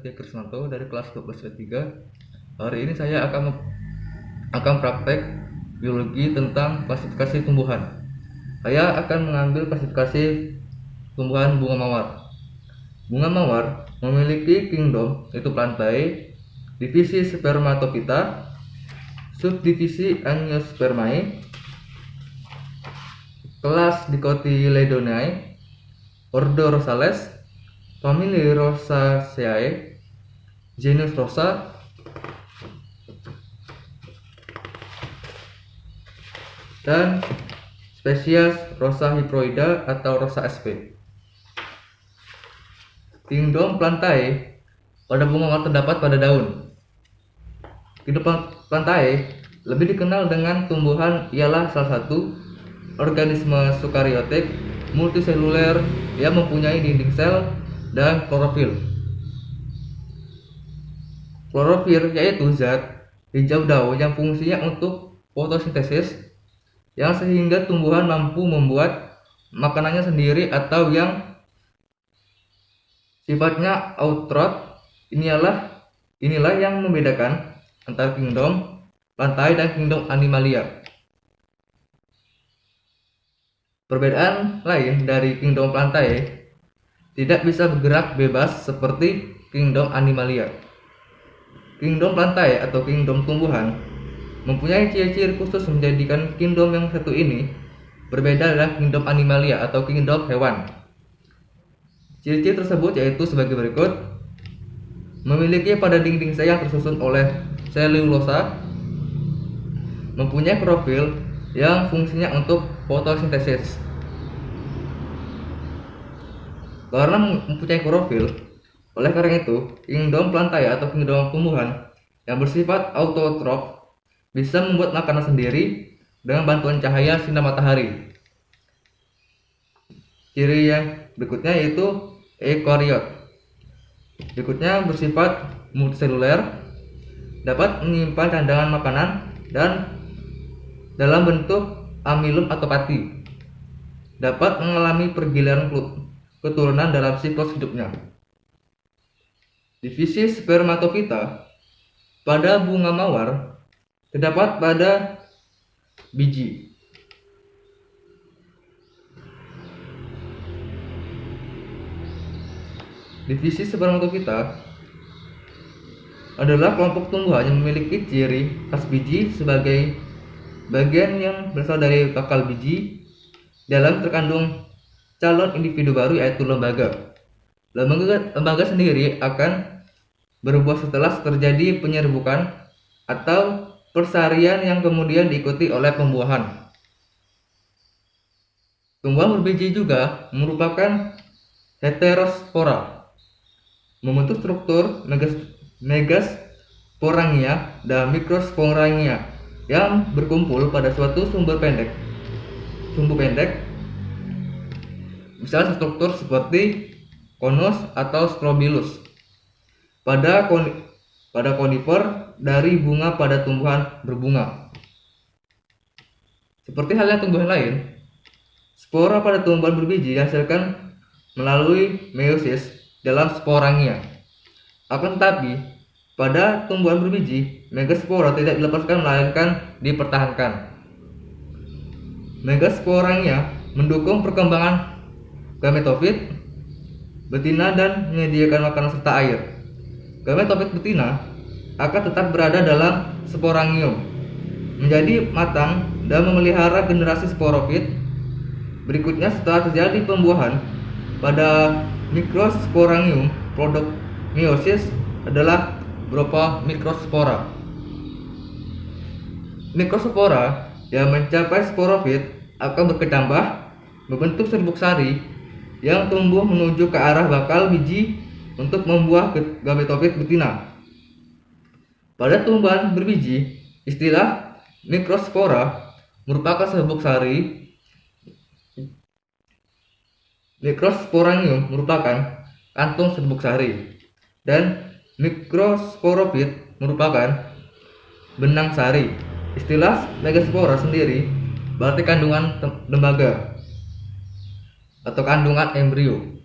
Setia Krisnanto dari kelas 12 3. Hari ini saya akan praktek biologi tentang klasifikasi tumbuhan. Saya akan mengambil klasifikasi tumbuhan bunga mawar. Bunga mawar memiliki kingdom, yaitu plantae, divisi spermatophyta, subdivisi Angiospermae, kelas Dicotyledonae, ordo Rosales, famili Rosaceae, genus Rosa, dan spesies Rosa hydroida atau Rosa sp. Kingdom plantae pada bunga mawar terdapat pada daun. Kingdom plantae lebih dikenal dengan tumbuhan ialah salah satu organisme sukariotik multiseluler yang mempunyai dinding sel dan klorofil. Klorofil yaitu zat hijau daun yang fungsinya untuk fotosintesis, yang sehingga tumbuhan mampu membuat makanannya sendiri atau yang sifatnya autotrof. Inilah yang membedakan antara kingdom plantae dan kingdom animalia. Perbedaan lain dari kingdom plantae, tidak bisa bergerak bebas seperti kingdom animalia. Kingdom plantae atau kingdom tumbuhan mempunyai ciri-ciri khusus menjadikan kingdom yang satu ini berbeda dengan kingdom animalia atau kingdom hewan. Ciri-ciri tersebut yaitu sebagai berikut: memiliki pada dinding sel yang tersusun oleh selulosa, mempunyai klorofil yang fungsinya untuk fotosintesis. Karena mempunyai klorofil, oleh karena itu, kingdom plantae atau kingdom tumbuhan yang bersifat autotrof bisa membuat makanan sendiri dengan bantuan cahaya sinar matahari. Ciri yang berikutnya yaitu eukaryot. Berikutnya bersifat multiseluler, dapat menyimpan cadangan makanan dan dalam bentuk amilum atau pati, dapat mengalami pergiliran keturunan dalam siklus hidupnya. Divisi spermatophyta pada bunga mawar terdapat pada biji. Divisi spermatophyta adalah kelompok tumbuhan yang memiliki ciri khas biji sebagai bagian yang berasal dari bakal biji. Dalam terkandung calon individu baru yaitu lembaga. Lembaga sendiri akan berbuah setelah terjadi penyerbukan atau persarian yang kemudian diikuti oleh pembuahan. Tumbuhan berbiji juga merupakan heterospora, membentuk struktur megasporangia dan mikrosporangia yang berkumpul pada suatu sumbu pendek. Misalnya struktur seperti konus atau strobilus pada konifer dari bunga pada tumbuhan berbunga. Seperti halnya tumbuhan lain, spora pada tumbuhan berbiji dihasilkan melalui meiosis dalam sporangia. Akan tetapi, pada tumbuhan berbiji, megaspora tidak dilepaskan melainkan dipertahankan. Megasporangia mendukung perkembangan gametofit betina dan menyediakan makanan serta air. Gametofit betina akan tetap berada dalam sporangium, menjadi matang dan memelihara generasi sporofit berikutnya setelah terjadi pembuahan. Pada mikrosporangium, produk meiosis adalah berupa mikrospora. Mikrospora yang mencapai sporofit akan berkecambah, membentuk serbuk sari yang tumbuh menuju ke arah bakal biji untuk membuah gametofit betina. Pada tumbuhan berbiji, istilah mikrospora merupakan serbuk sari. Mikrosporangium merupakan kantung serbuk sari dan mikrosporofit merupakan benang sari. Istilah megaspora sendiri berarti kandungan lembaga atau kandungan embrio.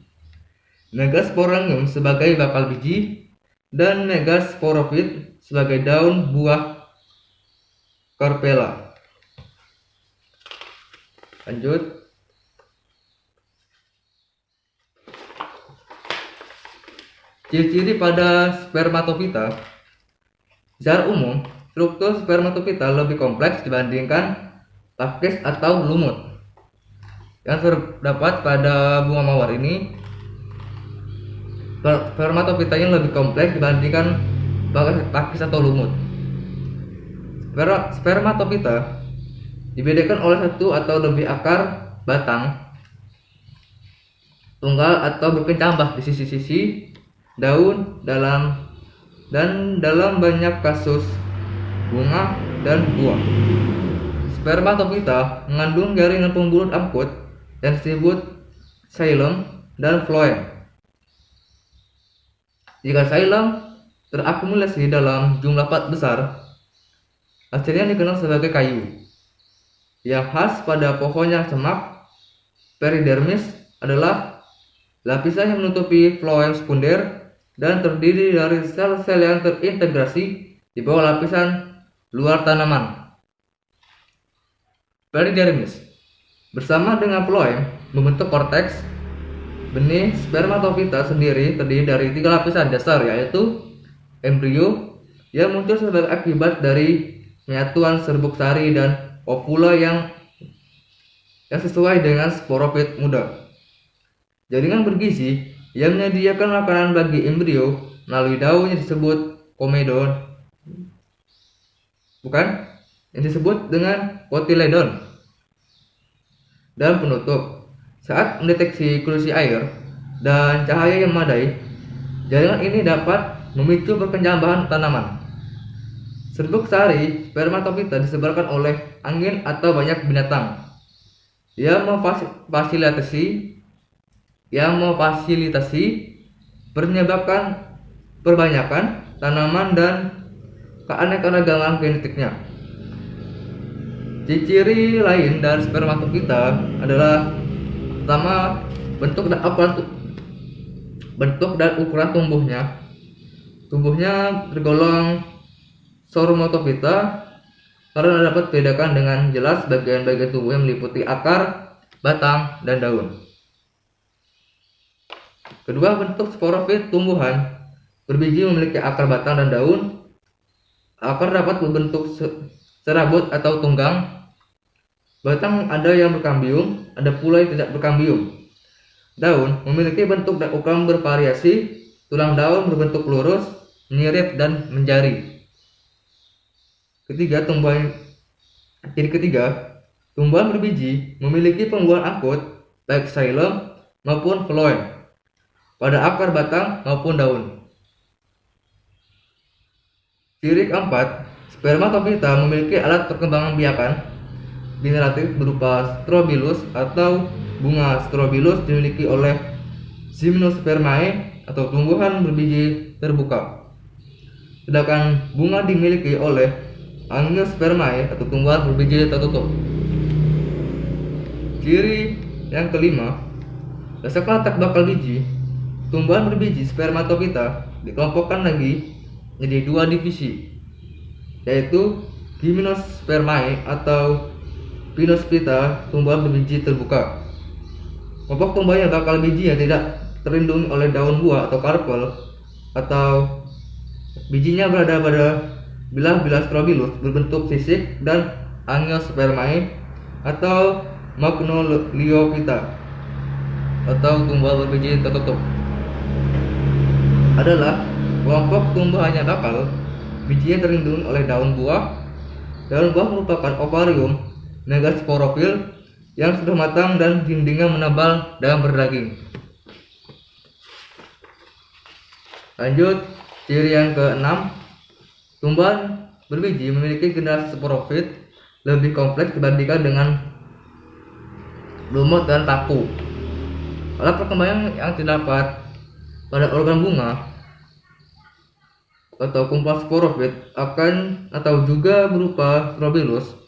Megasporangium sebagai bakal biji dan megasporofit sebagai daun buah Carpella. Lanjut. Ciri-ciri pada spermatofita. Secara umum, struktur spermatofita lebih kompleks dibandingkan pakis atau lumut. Yang terdapat pada bunga mawar ini, spermatofitanya lebih kompleks dibandingkan pakis atau lumut. Spermatofita dibedakan oleh satu atau lebih akar batang tunggal atau berkecambah di sisi-sisi daun dalam banyak kasus bunga dan buah. Spermatofita mengandung jaringan pembulut angkut yang disebut xilem dan phloem. Jika xilem terakumulasi dalam jumlah besar, hasilnya dikenal sebagai kayu. Yang khas pada pohonnya semak peridermis adalah lapisan yang menutupi phloem sekunder dan terdiri dari sel-sel yang terintegrasi di bawah lapisan luar tanaman. Peridermis bersama dengan phloem membentuk korteks. Benih spermatofita sendiri terdiri dari 3 lapisan dasar, yaitu embrio yang muncul sebagai akibat dari penyatuan serbuk sari dan ovula yang sesuai dengan sporofit muda. Jaringan bergizi yang menyediakan makanan bagi embrio melalui daun yang disebut komedon, yang disebut dengan kotiledon. Dan penutup, saat mendeteksi kondisi air dan cahaya yang memadai, jaringan ini dapat memicu perkecambahan tanaman. Serbuk sari spermatofita disebarkan oleh angin atau banyak binatang yang memfasilitasi perbanyakan tanaman dan keanekaragaman genetiknya. Ciri lain dari spermatofita adalah pertama, bentuk dan ukuran tumbuhnya. Tumbuhnya tergolong Sormatofita karena dapat dibedakan dengan jelas bagian-bagian tubuh yang meliputi akar, batang, dan daun. Kedua, bentuk sporofit tumbuhan berbiji memiliki akar, batang, dan daun. Akar dapat berbentuk serabut atau tunggang. Batang ada yang berkambium, ada pula yang tidak berkambium. Daun memiliki bentuk dan ukuran bervariasi. Tulang daun berbentuk lurus, menyirip, dan menjari. Ciri ketiga, tumbuhan berbiji memiliki pembuahan angkut baik xilem maupun phloem pada akar, batang, maupun daun. Ciri keempat, spermatofita memiliki alat perkembangan biakan generatif berupa strobilus atau bunga. Strobilus dimiliki oleh Gymnospermae atau tumbuhan berbiji terbuka, sedangkan bunga dimiliki oleh Angiospermae atau tumbuhan berbiji tertutup. Ciri yang kelima, berdasarkan letak bakal biji, tumbuhan berbiji spermatofita dikelompokkan lagi menjadi 2 divisi, yaitu Gymnospermae atau Pinospita, tumbuhan berbiji terbuka. Kelompok tumbuhan yang bakal biji yang tidak terlindungi oleh daun buah atau karpel, atau bijinya berada pada bilah-bilah strobilus berbentuk sisik, dan Angiospermae atau Magnoliophyta atau tumbuhan berbiji tertutup adalah kelompok tumbuhannya bakal bijinya terlindungi oleh daun buah. Daun buah merupakan ovarium megasporofil yang sudah matang dan dindingnya menebal dan berdaging. Lanjut, ciri yang keenam, tumbuhan berbiji memiliki generasi sporofit lebih kompleks dibandingkan dengan lumut dan paku. Alat perkembangan yang terdapat pada organ bunga atau kumpulan sporofit akan atau juga berupa strobilus.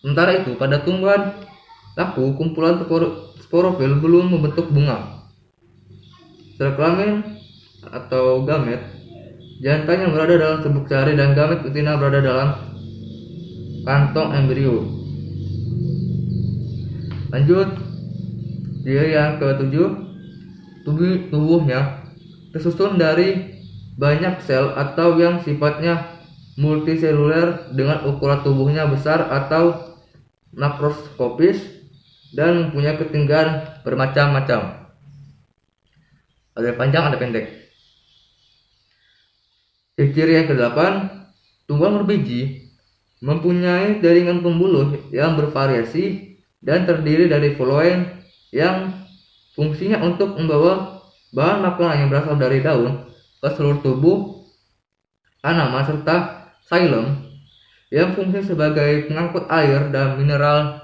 Sementara itu, pada tumbuhan laku, kumpulan sporofil belum membentuk bunga. Sel kelamin atau gamet, jantan yang berada dalam tubuk sari dan gamet betina berada dalam kantong embrio. Lanjut, ciri yang ketujuh, tubuhnya tersusun dari banyak sel atau yang sifatnya multiseluler dengan ukuran tubuhnya besar atau makroskopis dan mempunyai ketinggian bermacam-macam. Ada panjang, ada pendek. Ciri yang kedelapan, tumbuhan berbiji mempunyai jaringan pembuluh yang bervariasi dan terdiri dari floem yang fungsinya untuk membawa bahan makanan yang berasal dari daun ke seluruh tubuh tanaman, serta xilem yang fungsi sebagai pengangkut air dan mineral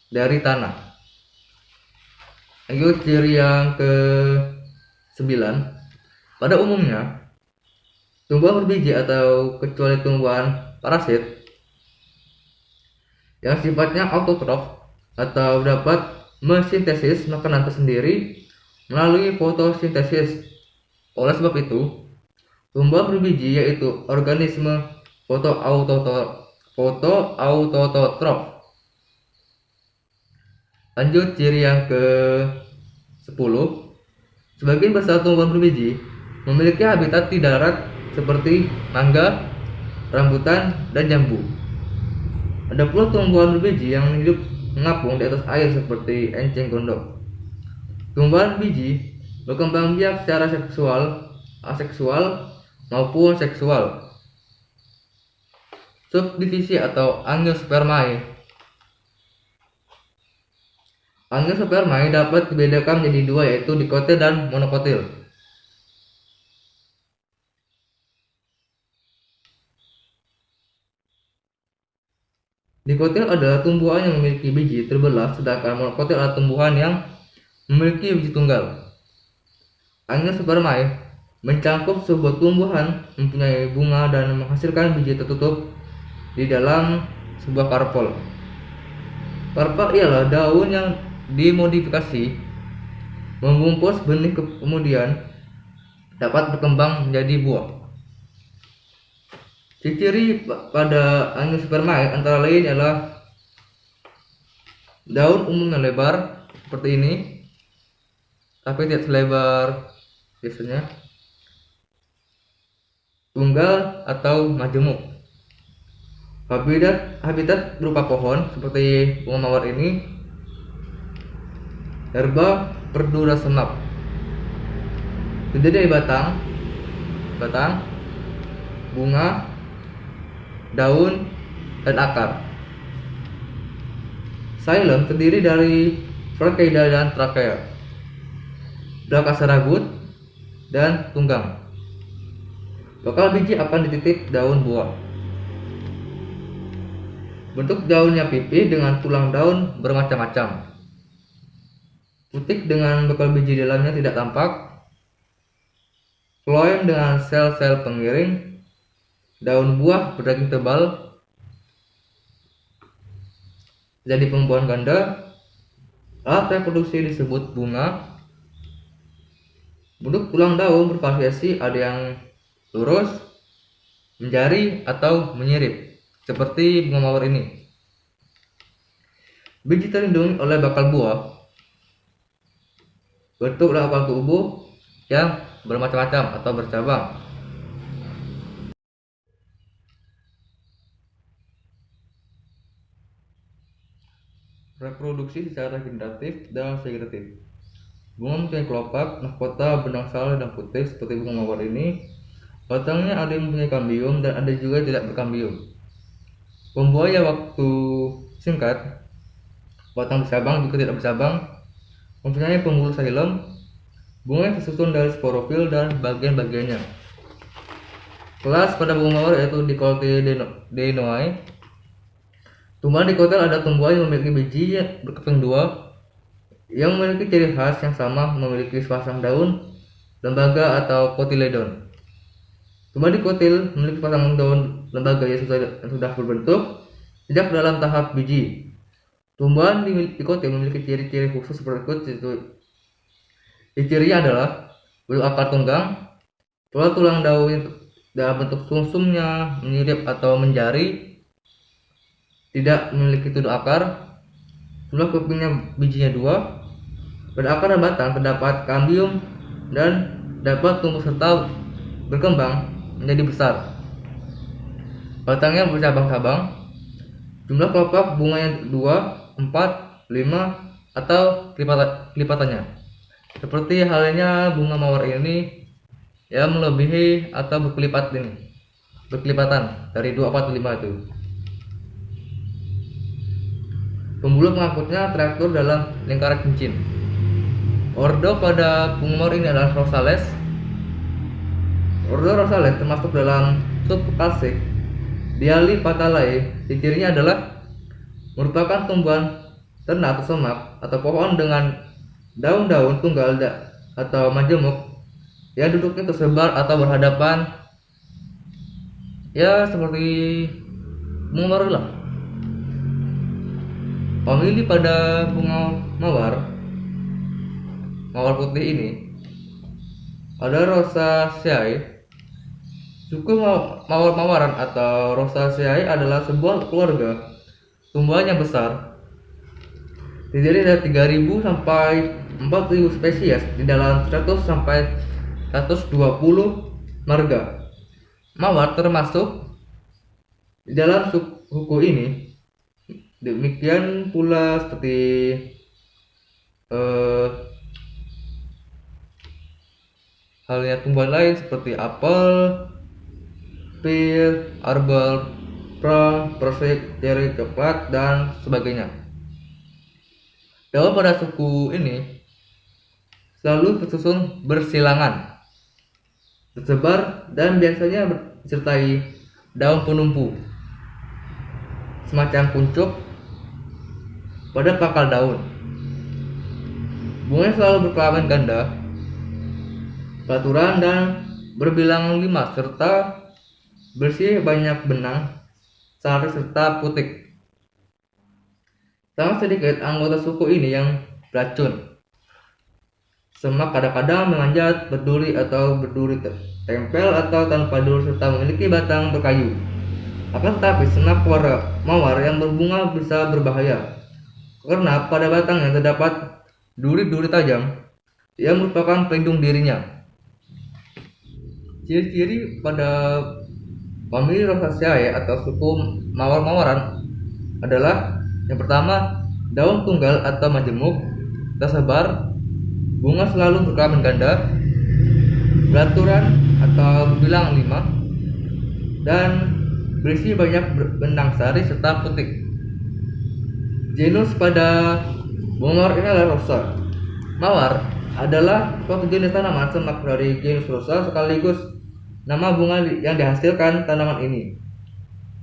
dari tanah. Lanjut, ciri yang ke-9, pada umumnya tumbuhan berbiji atau kecuali tumbuhan parasit yang sifatnya autotrof atau dapat mensintesis makanan tersendiri melalui fotosintesis. Oleh sebab itu, tumbuhan berbiji yaitu organisme fotoautotrof. Lanjut, ciri yang ke-10, sebagian besar tumbuhan berbiji memiliki habitat di darat seperti mangga, rambutan, dan jambu. Ada pula tumbuhan berbiji yang hidup mengapung di atas air seperti enceng gondok. Tumbuhan berbiji berkembang biak secara seksual, aseksual, maupun seksual. Subdivisi atau angiospermae. Angiospermae dapat dibedakan menjadi dua, yaitu dikotil dan monokotil. Dikotil adalah tumbuhan yang memiliki biji terbelah, sedangkan monokotil adalah tumbuhan yang memiliki biji tunggal. Angiospermae mencangkup sebuah tumbuhan mempunyai bunga dan menghasilkan biji tertutup di dalam sebuah karpel. Karpel ialah daun yang dimodifikasi membungkus benih, kemudian dapat berkembang menjadi buah. Ciri pada angiospermae antara lain adalah daun umumnya lebar seperti ini, tapi tidak selebar biasanya, tunggal atau majemuk. Habitat berupa pohon seperti bunga mawar ini, herba perdura senap. Terdiri dari batang, bunga, daun, dan akar. Xilem terdiri dari Pharyngeida dan Trachea, belakang seragut, dan tunggang. Bakal biji akan dititik daun buah. Bentuk daunnya pipih dengan tulang daun bermacam-macam. Putik dengan bakal biji dalamnya tidak tampak. Floem dengan sel-sel pengiring. Daun buah berdaging tebal. Jadi pembuahan ganda. Alat reproduksi disebut bunga. Bentuk tulang daun bervariasi, ada yang lurus, menjari, atau menyirip, seperti bunga mawar ini. Biji terlindungi oleh bakal buah. Bentuk bakal tubuh yang bermacam-macam atau bercabang. Reproduksi secara generatif dan vegetatif. Bunga mempunyai kelopak, mahkota, benang sal dan putih seperti bunga mawar ini. Batangnya ada yang mempunyai kambium dan ada juga yang tidak berkambium. Pembuahnya waktu singkat. Batang bercabang juga tidak bercabang. Mempunyai pembuluh xilem. Bunga tersusun dari sporofil dan bagian-bagiannya. Kelas pada bunga mawar yaitu Dicotyledonea. Tumbuhan dikotil ada tumbuhan yang memiliki biji berkeping dua, yang memiliki ciri khas yang sama, memiliki sepasang daun lembaga atau kotiledon. Tumbuhan dikotil memiliki sepasang daun lembaga yang sudah berbentuk sejak dalam tahap biji. Tumbuhan dikotil memiliki ciri-ciri khusus berikut, yaitu cirinya adalah bentuk akar tunggang, pola tulang daun dalam bentuk sumsumnya menyirip atau menjari, tidak memiliki tuduk akar, jumlah kupingnya bijinya 2, pada akar dan batang terdapat kambium dan dapat tumbuh serta berkembang menjadi besar. Batangnya bercabang-cabang, jumlah kelopak bunganya 2, 4, 5 atau kelipatannya. Seperti halnya bunga mawar ini yang melebihi atau berkelipatan dari 2, 4, 5 itu. Pembuluh pengangkutnya teratur dalam lingkaran cincin. Ordo pada bunga mawar ini adalah Rosales. Ordo Rosales termasuk dalam subclasse Dialipatalae. Cirinya adalah merupakan tumbuhan ternak atau semak atau pohon dengan daun-daun tunggal atau majemuk yang duduknya tersebar atau berhadapan, ya seperti bunga mawar lah. Famili pada bunga mawar putih ini ada Rosaceae. Suku mawar-mawaran atau Rosaceae adalah sebuah keluarga tumbuhan yang besar, terdiri dari 3.000 sampai 4.000 spesies di dalam 100 sampai 120 marga. Mawar termasuk di dalam suku ini. Demikian pula seperti halnya tumbuhan lain seperti apel, pir, arbel, plum, persik, ceri, coklat, dan sebagainya. Daun pada suku ini selalu tersusun bersilangan, tersebar, dan biasanya disertai daun penumpu semacam kuncup pada pangkal daun. Bunganya selalu berkelamin ganda, pelaturan, dan berbilang 5 serta bersih banyak benang, sari serta putik. Sangat sedikit anggota suku ini yang beracun. Semak kadang-kadang memanjat, berduri atau berduri tempel atau tanpa duri serta memiliki batang berkayu. Akan tetapi semak mawar yang berbunga bisa berbahaya karena pada batangnya terdapat duri-duri tajam yang merupakan pelindung dirinya. Ciri-ciri pada famili Rosaceae atau suku mawar-mawaran adalah yang pertama, daun tunggal atau majemuk tersebar, bunga selalu berkelamin ganda, beraturan atau berbilang 5, dan berisi banyak benang sari serta putik. Genus pada bunga mawar ini adalah Rosa. Mawar adalah suatu jenis tanaman semak dari genus Rosa sekaligus nama bunga yang dihasilkan tanaman ini.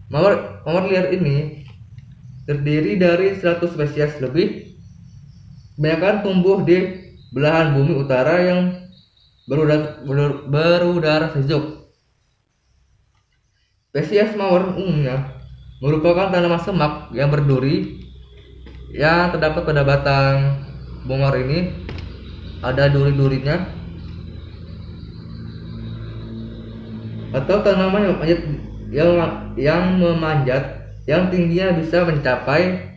Mawar liar ini terdiri dari 100 spesies lebih. Kebanyakan tumbuh di belahan bumi utara yang berudara sejuk. Spesies mawar umumnya merupakan tanaman semak yang berduri yang terdapat pada batang bunga mawar ini. Ada duri-durinya, atau tanaman yang memanjat yang tingginya bisa mencapai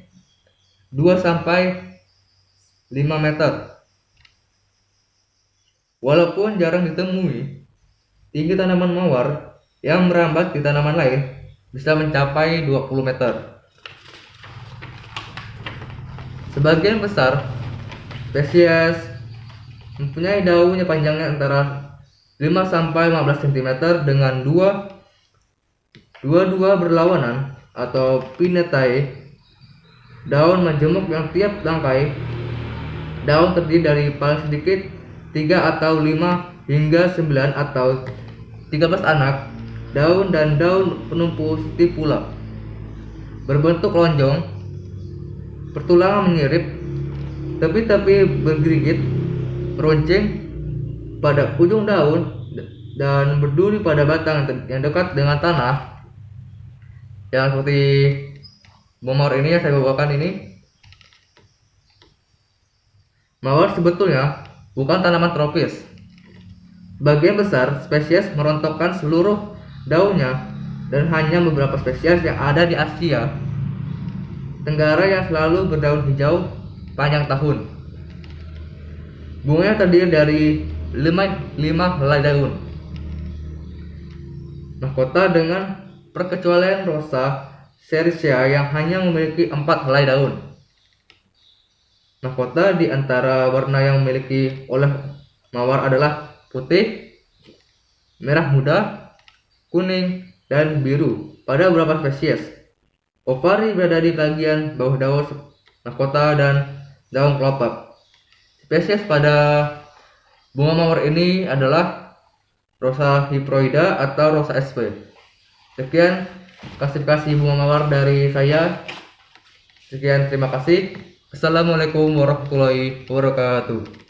2 sampai 5 meter. Walaupun jarang ditemui, tinggi tanaman mawar yang merambat di tanaman lain bisa mencapai 20 meter. Sebagian besar spesies mempunyai daunnya panjangnya antara 5 sampai 15 cm dengan dua berlawanan atau pinnatae. Daun majemuk yang tiap tangkai daun terdiri dari paling sedikit 3 atau 5 hingga 9 atau 13 anak daun dan daun penumpu stipula. Berbentuk lonjong, pertulangan menyirip, tepi-tepi bergerigit, meruncing pada ujung daun, dan berduri pada batang yang dekat dengan tanah. Yang seperti bunga mawar ini yang saya bawakan ini. Mawar sebetulnya bukan tanaman tropis. Bagian besar spesies merontokkan seluruh daunnya dan hanya beberapa spesies yang ada di Asia Tenggara yang selalu berdaun hijau panjang tahun. Bunganya terdiri dari 5 helai daun. Mahkota dengan perkecualian Rosa sericea yang hanya memiliki 4 helai daun. Mahkota di antara warna yang memiliki oleh mawar adalah putih, merah muda, kuning, dan biru pada beberapa spesies. Ovari berada di bagian bawah daun mahkota dan daun kelopak. Spesies pada bunga mawar ini adalah Rosa hydroida atau Rosa sp. Sekian klasifikasi bunga mawar dari saya. Sekian, terima kasih. Assalamualaikum warahmatullahi wabarakatuh.